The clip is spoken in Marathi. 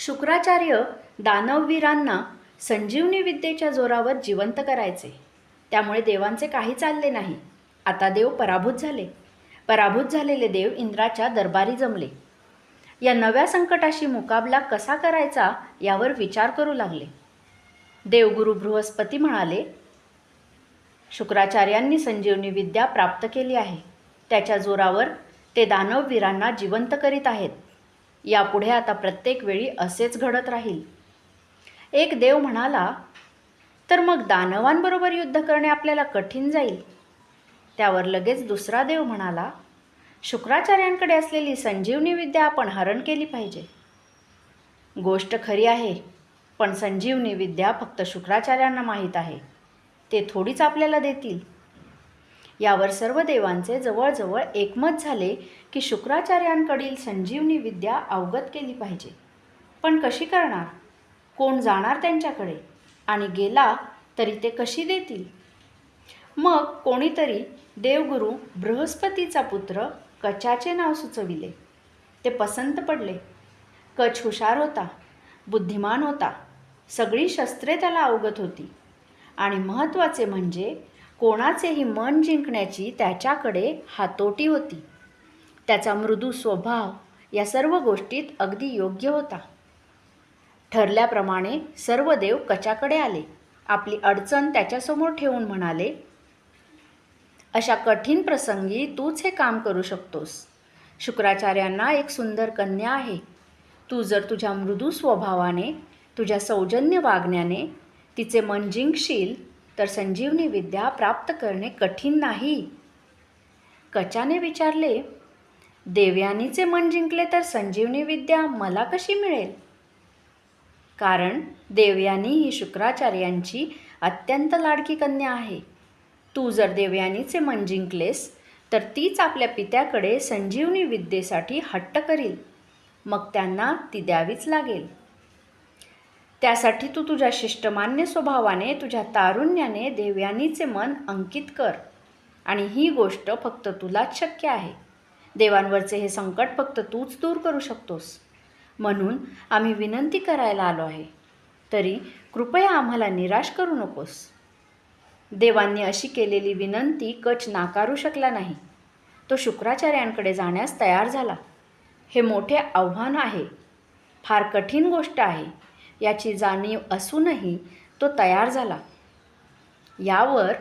शुक्राचार्य दानववीरांना संजीवनी विद्येच्या जोरावर जिवंत करायचे. त्यामुळे देवांचे काही चालले नाही. आता देव पराभूत झाले. पराभूत झालेले देव इंद्राच्या दरबारी जमले. या नव्या संकटाशी मुकाबला कसा करायचा यावर विचार करू लागले. देवगुरु बृहस्पती म्हणाले, शुक्राचार्यांनी संजीवनी विद्या प्राप्त केली आहे. त्याच्या जोरावर ते दानववीरांना जिवंत करीत आहेत. यापुढे आता प्रत्येक वेळी असेच घडत राहील. एक देव म्हणाला, तर मग दानवांबरोबर युद्ध करणे आपल्याला कठीण जाईल. त्यावर लगेच दुसरा देव म्हणाला, शुक्राचार्यांकडे असलेली संजीवनी विद्या आपण हरण केली पाहिजे. गोष्ट खरी आहे, पण संजीवनी विद्या फक्त शुक्राचार्यांना माहीत आहे. ते थोडीच आपल्याला देतील. यावर सर्व देवांचे जवळजवळ एकमत झाले की शुक्राचार्यांकडील संजीवनी विद्या अवगत केली पाहिजे. पण कशी करणार? कोण जाणार त्यांच्याकडे? आणि गेला तरी ते कशी देतील? मग कोणीतरी देवगुरु बृहस्पतीचा पुत्र कचाचे नाव सुचविले. ते पसंत पडले. कच हुशार होता, बुद्धिमान होता, सगळी शस्त्रे त्याला अवगत होती आणि महत्त्वाचे म्हणजे कोणाचेही मन जिंकण्याची त्याच्याकडे हातोटी होती. त्याचा मृदू स्वभाव या सर्व गोष्टीत अगदी योग्य होता. ठरल्याप्रमाणे सर्व देव कचाकडे आले. आपली अडचण त्याच्यासमोर ठेवून म्हणाले, अशा कठीण प्रसंगी तूच हे काम करू शकतोस. शुक्राचार्यांना एक सुंदर कन्या आहे. तू जर तुझ्या मृदू स्वभावाने, तुझ्या सौजन्य वागण्याने तिचे मन जिंकशील तर संजीवनी विद्या प्राप्त करणे कठीण नाही. कचाने विचारले, देवयानीचे मन जिंकले तर संजीवनी विद्या मला कशी मिळेल? कारण देवयानी ही शुक्राचार्यांची अत्यंत लाडकी कन्या आहे. तू जर देवयानीचे मन जिंकलेस तर तीच आपल्या पित्याकडे संजीवनी विद्येसाठी हट्ट करील. मग त्यांना ती द्यावीच लागेल. त्यासाठी तू तुझ्या शिष्टमान्य स्वभावाने, तुझ्या तारुण्याने देवयानीचे मन अंकित कर. आणि ही गोष्ट फक्त तुलाच शक्य आहे. देवांवरचे हे संकट फक्त तूच दूर करू शकतोस. म्हणून आम्ही विनंती करायला आलो आहे. तरी कृपया आम्हाला निराश करू नकोस. देवांनी अशी केलेली विनंती कच नाकारू शकला नाही. तो शुक्राचार्यांकडे जाण्यास तयार झाला. हे मोठे आव्हान आहे, फार कठीण गोष्ट आहे याची जाणीव असूनही तो तयार झाला. यावर